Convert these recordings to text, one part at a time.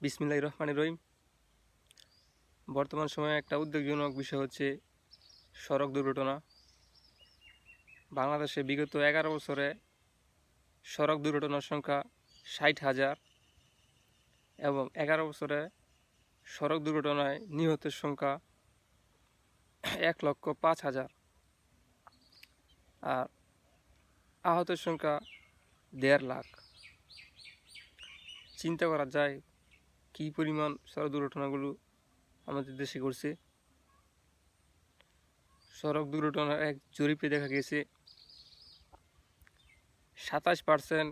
বিসমিল্লাহির রহমানির রহিম। বর্তমান সময়ে একটা উদ্বেগজনক বিষয় হচ্ছে সড়ক দুর্ঘটনা। বাংলাদেশে বিগত 11 বছরে সড়ক দুর্ঘটনার সংখ্যা 60,000 এবং 11 বছরে সড়ক দুর্ঘটনায় নিহতের সংখ্যা 1,05,000 আর আহতের সংখ্যা 1.5 লাখ। চিন্তা করা যায় কী পরিমাণ সড়ক দুর্ঘটনাগুলো আমাদের দেশে ঘটছে। সড়ক দুর্ঘটনার এক জরিপে দেখা গেছে 27%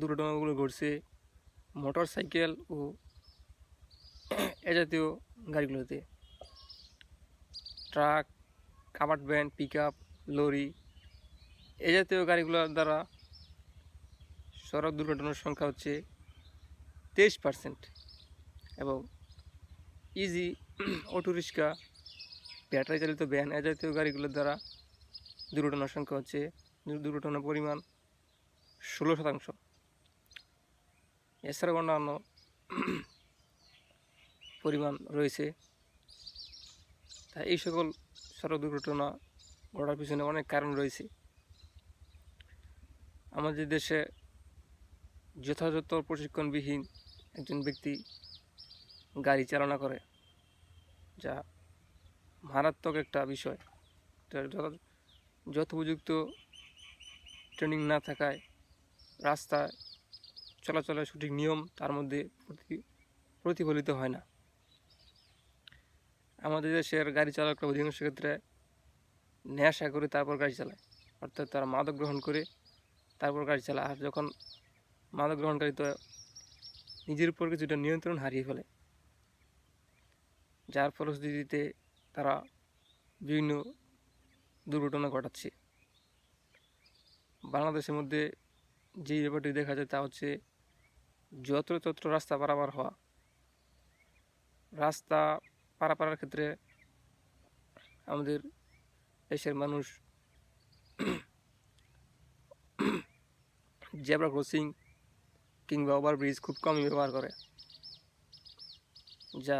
দুর্ঘটনাগুলো ঘটছে মোটর সাইকেল ও এ জাতীয় গাড়িগুলোতে। Truck, covered van, pick up, lorry এ জাতীয় গাড়িগুলোর দ্বারা সড়ক দুর্ঘটনার সংখ্যা হচ্ছে 23% এবং ইজি অটোরিক্সা, ব্যাটারি চালিত ভ্যান এ জাতীয় গাড়িগুলোর দ্বারা দুর্ঘটনার সংখ্যা হচ্ছে দুর্ঘটনার পরিমাণ 16%। এছাড়াও অন্যান্য পরিমাণ রয়েছে। তাই এই সকল সড়ক দুর্ঘটনা ঘটার পিছনে অনেক কারণ রয়েছে। আমাদের দেশে যথাযথ প্রশিক্ষণবিহীন একজন ব্যক্তি গাড়ি চালনা করে, যা মারাত্মক একটা বিষয়। যথোপযুক্ত ট্রেনিং না থাকায় রাস্তায় চলাচলের সঠিক নিয়ম তার মধ্যে প্রতিফলিত হয় না। আমাদের দেশের গাড়ি চালকরা অধিকাংশ ক্ষেত্রে নেশা করে তারপর গাড়ি চালায়, অর্থাৎ তারা মাদক গ্রহণ করে তারপর গাড়ি চালায়। আর যখন মাদক গ্রহণকারী তো নিজের উপর কিছুটা নিয়ন্ত্রণ হারিয়ে ফেলে, যার ফলশ্রুতিতে তারা বিভিন্ন দুর্ঘটনা ঘটাচ্ছে। বাংলাদেশের মধ্যে যে ব্যাপারটি দেখা যায় তা হচ্ছে যত্রতত্র রাস্তা পারাপার হওয়া। রাস্তা পারাপারের ক্ষেত্রে আমাদের দেশের মানুষ জেব্রা ক্রসিং কিংবা ওভারব্রিজ খুব কমই ব্যবহার করে, যা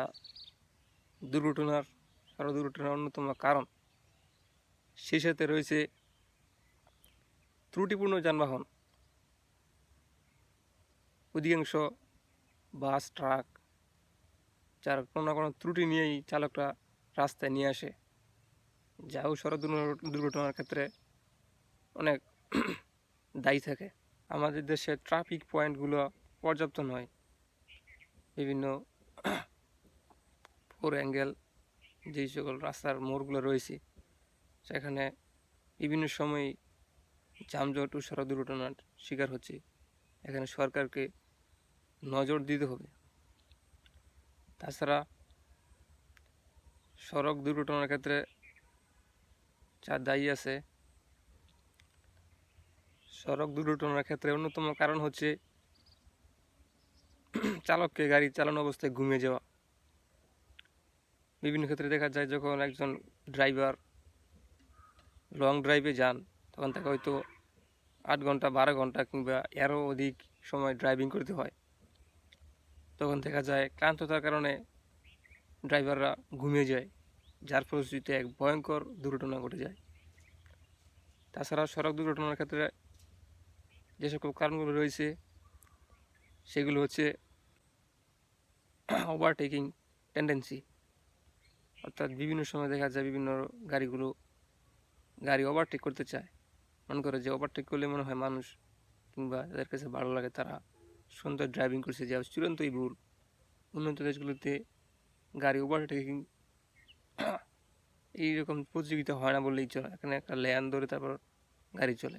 সড়ক দুর্ঘটনার অন্যতম কারণ। সেই সাথে রয়েছে ত্রুটিপূর্ণ যানবাহন। অধিকাংশ বাস, ট্রাক যার কোনো না কোনো ত্রুটি নিয়েই চালকরা রাস্তায় নিয়ে আসে, যাও সড়ক দুর্ঘটনার ক্ষেত্রে অনেক দায়ী থাকে। আমাদের দেশে ট্রাফিক পয়েন্টগুলো পর্যাপ্ত নয়। বিভিন্ন ফোর অ্যাঙ্গেল যেই সকল রাস্তার মোড়গুলো রয়েছে সেখানে বিভিন্ন সময় যানজট ও সড়ক দুর্ঘটনার শিকার হচ্ছে। এখানে সরকারকে নজর দিতে হবে। তাছাড়া সড়ক দুর্ঘটনার ক্ষেত্রে যা দায়ী আছে, সড়ক দুর্ঘটনার ক্ষেত্রে অন্যতম কারণ হচ্ছে চালককে গাড়ি চালানো অবস্থায় ঘুমিয়ে যাওয়া। বিভিন্ন ক্ষেত্রে দেখা যায় যখন একজন ড্রাইভার লং ড্রাইভে যান তখন তাকে হয়তো 8 ঘন্টা, 12 ঘন্টা কিংবা এরও অধিক সময় ড্রাইভিং করতে হয়। তখন দেখা যায় ক্লান্ততার কারণে ড্রাইভাররা ঘুমিয়ে যায়, যার ফলশ্রুতিতে এক ভয়ঙ্কর দুর্ঘটনা ঘটে যায়। তাছাড়া সড়ক দুর্ঘটনার ক্ষেত্রে যে সকল কারণগুলো রয়েছে সেগুলো হচ্ছে ওভারটেকিং টেন্ডেন্সি, অর্থাৎ বিভিন্ন সময় দেখা যায় বিভিন্ন গাড়ি ওভারটেক করতে চায়। মনে করে যে ওভারটেক করলে মনে হয় মানুষ কিংবা যাদের কাছে ভালো লাগে তারা সুন্দর ড্রাইভিং করছে, যা চূড়ান্তই ভুল। উন্নত দেশগুলোতে গাড়ি ওভারটেকিং এইরকম প্রতিযোগিতা হয় না বললেই চলে। এখানে একটা লেন ধরে তারপর গাড়ি চলে।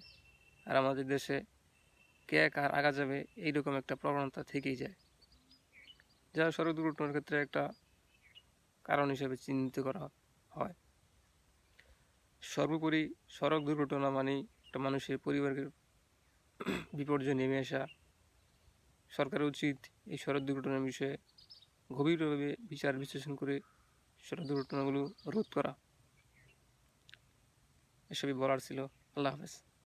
আর আমাদের দেশে কে কার আগা যাবে এইরকম একটা প্রবণতা থেকেই যায়, যা সড়ক দুর্ঘটনার ক্ষেত্রে একটা কারণ হিসেবে চিহ্নিত করা হয়। সর্বোপরি সড়ক দুর্ঘটনা মানেই একটা মানুষের পরিবারের বিপর্যয় নেমে আসা। সরকারের উচিত এই সড়ক দুর্ঘটনার বিষয়ে গভীরভাবে বিচার বিশ্লেষণ করে সড়ক দুর্ঘটনাগুলো রোধ করা। এসবই বলার ছিল। আল্লাহ হাফেজ।